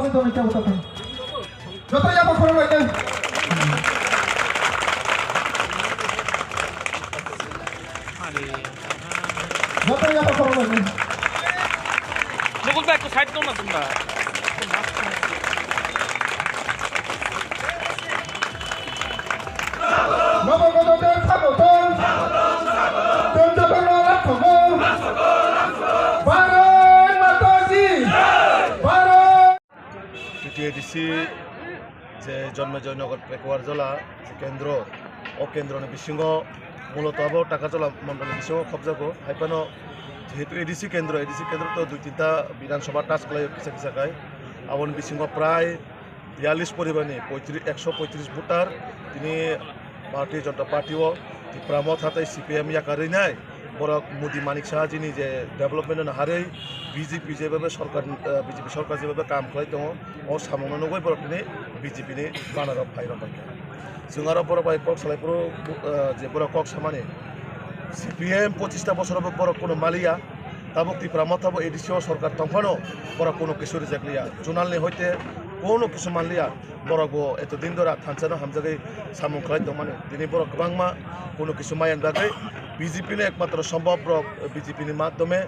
Bapak itu mencabut apa? Betul ya Pak Korban itu? Betul ya Pak Korban itu? মুকুল ভাই একটু side দাও না তোমরা 넘어가도 사고도 던져버려 라커고 바로 마타지 바로 টিটিএডিসি যে জন্মজয়নগর পেকুয়ার জেলা যে কেন্দ্র ও কেন্দ্র বিশৃঙ্গ মূলত আবো টাকাজলা মন্ডল বিশৃঙ্গ খবজাগো হাইপানো যেহেতু এডিসি কেন্দ্র তো 2-3টা বিধানসভা টাচ খাই কিসা কিসা খাই আবন বিশৃঙ্গ প্রায় 42 পরিমাণে 135 ভোটার তিনি ভারতীয় জনতা পার্টিও প্রামত হাতে সিপিএম ইয়াকারি নাই বড় মোদী মানিক সাহাজিনি যে ডেভেলপমেন্ট হারে বিজেপি যেভাবে বিজেপি সরকার যেভাবে কাম খাই দङ ও সামনে নগৈ বড় তিনি বিজেপিনি বানারব ফাইরব जों आरो बर' बाय कक सालायपुर जे बर' कक सामाने সিপিএম 25টা বছর বড় কোনো মালিয়া তাবক ত্রিপুরা মতাব এডিসিও সরকার তংফানো বড় কোনো কিছু রিজাকলিয়া জোনালনি হইতে কোনো কিছু মানলিয়া বড় গো এতদিন ধরে থানসানো হামজাগৈ সামুং খাই দं মানে দিनै বড় গোबांमा কোনো কিছু মায়ান বাগৈ বিজেপিনি একমাত্র সম্ভব বিজেপিনি মাধ্যমে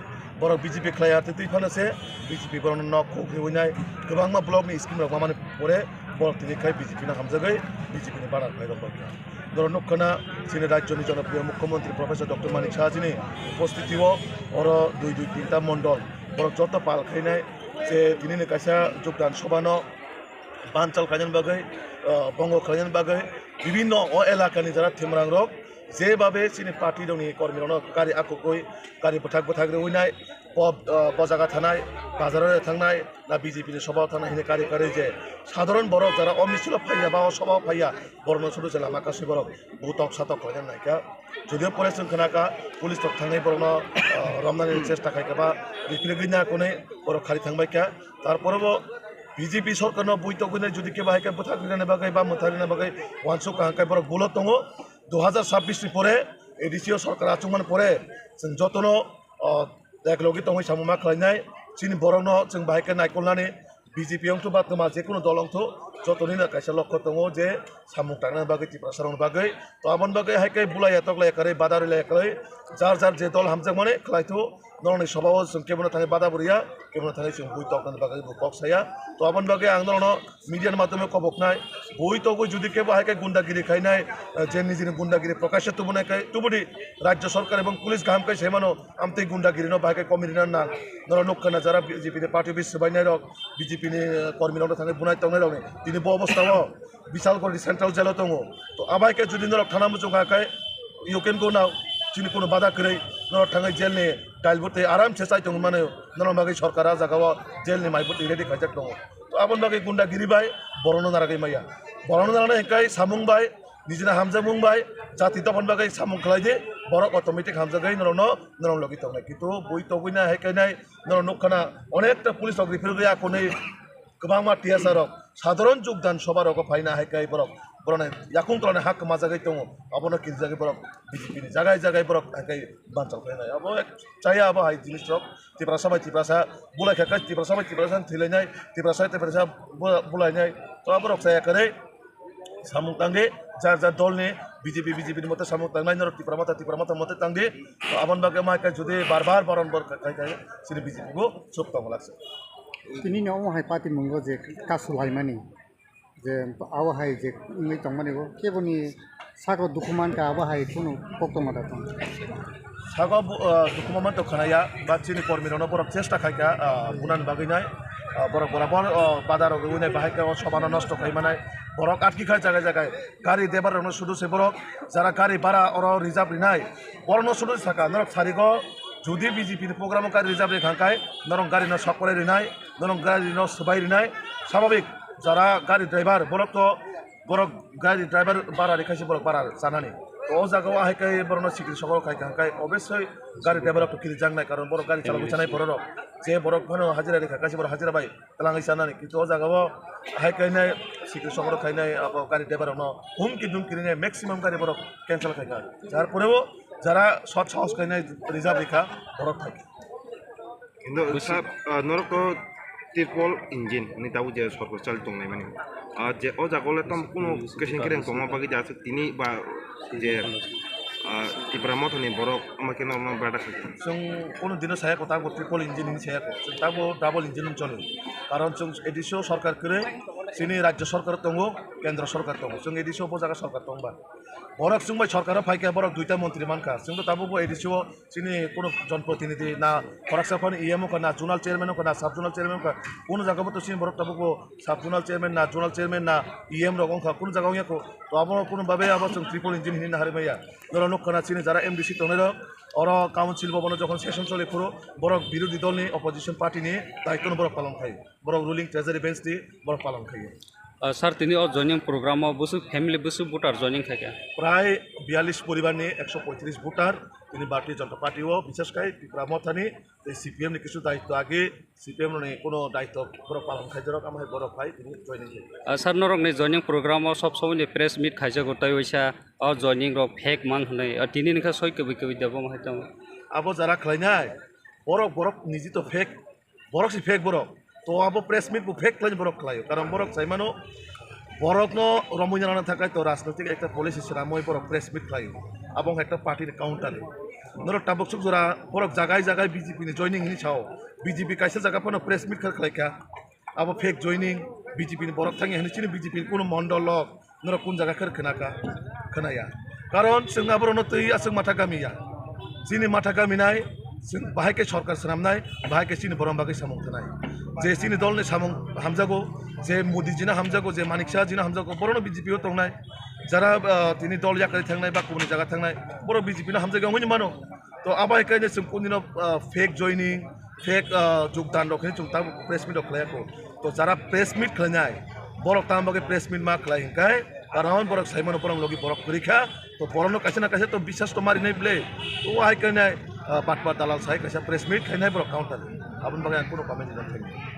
বড় বিজেপি খাইয়াতে তুইফানাছে বিজেপি বড় নক হইনাय गोबांमा ब्लकनि स्किम रक माने परे বড় তিনি খাই বিজেপিনি হামজাগৈ বিজেপিনি বাড়ার ফাইরব ধরো নক্ষনা চীনের রাজ্যনি জনপ্রিয় মুখ্যমন্ত্রী প্রফেসর ডক্টর মানিক সাহাজিনি উপস্থিতিও ওর 2-3টা মন্ডল বড় যত পাল খাইনাय যে তিনি কাইসা যোগদান সভানো বানচাল খাইনান বাগৈ বঙ্গ খাইনান বাগৈ বিভিন্ন ও এলাকাनि যারা থিমরাং রক যেভাবে চিনি পার্টি দंनि কর্মীরানো গাড়ি আকুকই গাড়ি বথাক রইनाय বজাगा थानाय बाजाराव थांनाय ना বিজেপিनि सभायाव थानाय हिने गारि जे साधारण बरक যারা অমিছিল ফাইয়া বা সভাও ফাইয়া বর্ণ শুরু ছিল আমার কাছে বরক ভূতক সাতক হয় নাইকা যদিও পরে जों खोनाका पुलिस तक थांनाय बरन रमनानि চেষ্টা খাইকা বা রিফিলিগিনা কোনে বরক খালি थांबायका তারপরেও বিজেপি সরকারनो বৈতকনে যদি কে বাহাইকা বথাগিনা বাগৈ বা মথারিনা বাগৈ ওয়ানসো কাহাকাই বরক বুলত दङ 2026 नि পরে এডিসিও সরকার আচুমান পরে जों যতनो একলগে দङ সামুমা খাইनाय চিনি বরনো जों बाहायका नायखलनानै বিজেপি अंथ बातमा जेकुनु दल अंथ যতনিনা কাইসা লক্ষ্য दङ যে সামুং টাংনা বাগৈ ত্রিপ্রাসাरन বাগৈ তো আমন বাগৈ হাইকাই বুলাইয়া তকলাই করে বাদারিলাই করে যার যে দল হামজাক মানে খাইতো নরনি সভাও जों কেবন थाङै বাদা বরিয়া কেবন थाङै जों বুই তকনা বাগৈ বক সায়া তো আমন বাগৈ আং নরনো মিডিয়ার মাধ্যমে কবকনাय বই তগৈ যদি কেব হাইকাই গুন্ডাগিরি খাইनाय যে নিজের গুন্ডাগিরি প্রকাশ্যে তুবনায়কাই তুবুদি রাজ্য সরকার এবং পুলিশ গাহামকাই সেমানো আমতে গুন্ডাগিরি ন বাহাইকাই কমিরিনা না নর নক্ষনা যারা বিজেপি পার্টি বিশ বাইনাय রক বিজেপিनि কর্মীরানো थाङै বুনাय তংনাय রক তিনি ব অবস্থাও বিশাল করে সেন্ট্রাল জেল দङ তো আবাইকে যদি নরক থানা মুচুং হাকাই ইউ ক্যান গো নাও চিনি কোনো বাধা করে নরক থাङै জেলনি ডাইলবতে আরামसे চাইतं মানে নরক বাগै সরকারা জাগাও জেলनि মাইबुति रेडी खाइजाक दङ তো আমন বাগै গুন্ডাগিরি বাই বরনো নারাগै মাইয়া বরনো নারাनै হেকাই সামুং বাই নিজনা হামজাमुं বাই জাতি তপন বাগै সামুং খাইदे বরক অটোমেটিক হামজাগै নরম লগি তংनाय কিন্তু বই তগैना হেকাইनाय নরক নখানা অনেকটা পুলিশ অগ্রিফিল গয়া কোনে गोबांमा টিয়াসারক সাধারণ যোগদান সবার রক ফাইনা হাইকাই বরক বরনে ইয়াকুং তলনে হাক মাজাগৈ দङ আবনো কিজাগৈ বরক বিজেপিनि জায়গায় বরক হাইকাই বানচাল ফাইনাय আবো চাইয়া আবো হাই জিনিস রক ত্রিপ্রাসা বুলাই খাকাই ত্রিপ্রাসা থিলাयनाय ত্রিপ্রাসা বুলাयनाय তো আবো রক চাইয়া করে সামুং তাंगे যার দলনি বিজেপিनि মতে সামুং তাंनाय নরক ত্রিপ্রা মাথা মতে তাंगे তো আবন বাগে মাইকা যদি বারবার বারম্বার খাইকাই সিনি বিজেপিগো সব তং লাগছে তিনি নহাই পাতি মুঙ্গো যে কাসুলাইমানি যে আওহাই যে ইংলি তংমানিগো কেবনি সাগো দুকুমানকা আওহাই কোনো পক্তমাদা দं সাগো দুকুমান তো খানায়া বা চিনি কর্মীরানো বরক চেষ্টা খাইকা বুনান বাগैनाय বরক বরাবর বাদার গউনাय বাহাইকা সমানো নষ্ট খাইমানাय বরক আটকি খাই জায়গায় গাড়ি দেবার শুধু সে বরক যারা গাড়ি ভাড়া ওর রিজার্ভ নিনাय বরনো শুধু থাকা নরক সারিগো যদি বিজেপিनि প্রোগ্রামও গাড়ি রিজার্ভ রেখাঙ্কাই নরম গাড়ি ন সকলে রিনাय নরম গাড়ি ন সবাই রিনাय স্বাভাবিক যারা গাড়ি ড্রাইভার বরক গাড়ি ড্রাইভার বাড়া রেখাইছে বরক বাড়া জানানি তো ও জায়গাও হাইকাই বরনো সিকির সকল খাইকাঙ্কাই অবশ্যই গাড়ি ড্রাইভার তো কিরি জাংনাय কারণ বরক গাড়ি চালাবো জানাই বরক যে বরক ভানো হাজিরা রেখাইছে বরক হাজিরা বাই তালাঙ্গাই জানানি কিন্তু ও জায়গাও হাইকাইনাय সিকির সকল খাইনাय গাড়ি ড্রাইভার ন হুমকি দুমকিরিনাय ম্যাক্সিমাম গাড়ি বরক ক্যান্সেল খাইকা যার পরেও যারা সৎ সাহস খাইনাय রিজার্ভ রেখা বরক থাকে কিন্তু নরক tirpol engine ni tahu je sorkor chal tong nai mani je o jagole tam kuno kesin kereng tong ma bagi jase tini ba je tipramot ni borok makina ma bada khaki जों কোনো দিনও সায়া কথা বলতে triple engine হিন সায়া जों তাবো double engine চলে কারণ जों এডিশো সরকার করে সিনি রাজ্য সরকার দङ কেন্দ্র সরকার দङ जों এডিশো উপজায়গা সরকার দংবা বরক जों বাই সরকার ফাইকা বরক দুইটা মন্ত্রী মানকা जों তো তাবো এডিশো সিনি কোনো জনপ্রতিনিধি না ফরাকসাফান ইএমও কা না জোনাল চেয়ারম্যান কা না সাব জোনাল চেয়ারম্যান কা কোনো জায়গা তো সিনি বরক তাবো সাব জোনাল চেয়ারম্যান না জোনাল চেয়ারম্যান না ইএম রকম কা কোনো জায়গা ইয়াকো তো আবার কোনো ভাবে আবার जों ট্রিপল ইঞ্জিন হিন না হারে মাইয়া ধরো নকনা সিনি যারা এমডিসি তনের और काउंसिल भवन जो सेशन चले पुरो बरक विरोधी दल नहीं अपोजिशन पार्टी नहीं दायित्व बरक पालन खाई बरक रुलिंग ट्रेजरी बेंच दी बरक पालन खाई স্যার তিনি জয়নিং প্রোগ্রাম বসু ফ্যামিলি বসু ভোটার জয়নিং থাকে प्राय 42 परिवार ने 135 भोटार তিনি भारतीय जनता पार्टी विशेष कर ত্রিপুরা सीपीएम ने किस दायित्व आगे सीपीएम ने कोनो दायित्व बरक पालन खाई जरक आम बरक खाई जयनिंग স্যার নরক ने जयनिंग প্রোগ্রাম सब समय प्रेस मिट खाइजा गताय वैसा जयनिंग रक फेक मान होनाय তিনি निखा सय कबि कबि देबो माहिता अब जरा खलायनाय बरक बरक निजी तो फेक बरक से फेक बरक तो अब प्रेस मिट फेक खलाय बरक खलायो कारण बरक साइमानो बरक न रमुजाना थाकाय तो राजनैतिक एक पलिसि सेरामय बरक प्रेस मिट खलायो अब एक पार्टी काउंटार नर टाबक सुक जरा बरक जागाय जागाय बीजेपी ने जॉइनिंग हिनि छाव बीजेपी काइसे जागा पनो प्रेस मिट खलायखा अब फेक जॉइनिंग बीजेपी ने बरक थांगे हिनि चिनि बीजेपी कोनो मंडल नर कोन जागा खोनाका खोनाया कारण जोंना बरनो तै आसों माथा गामिया चिनि माथा गामिनाय जों बाहायके सरकार सोनामनाय बाहायके चिनि बरम बागै सामं थानाय जे चिनि दलनि सामं हामजागो जे मोदी जिना हामजागो जे मानिक शाह जिना हामजागो बरनो बीजेपी हो तंनाय जरा तिनि दल याकारि थांनाय बा गुबुन जागा थांनाय बर बीजेपी ना हामजागो होनि मानो तो आबाय कायने जों कोनदिनो फेक जॉइनिंग फेक योगदान रखनि जों ता प्रेस मिट खलायाखो तो जरा प्रेस मिट खलायनाय बरक ताम बागै प्रेस मिट मा खलाय हिंकाय कारण बरक साइमन परम लगी बरक परीक्षा तो बरनो कैसे ना कैसे तो विश्वास तो मारी नहीं प्ले तो आई कहना बात दालाल साहेब कैसे प्रेस मिट कहना बरक काउंटर अपन बगैर कोनो कमेंट नहीं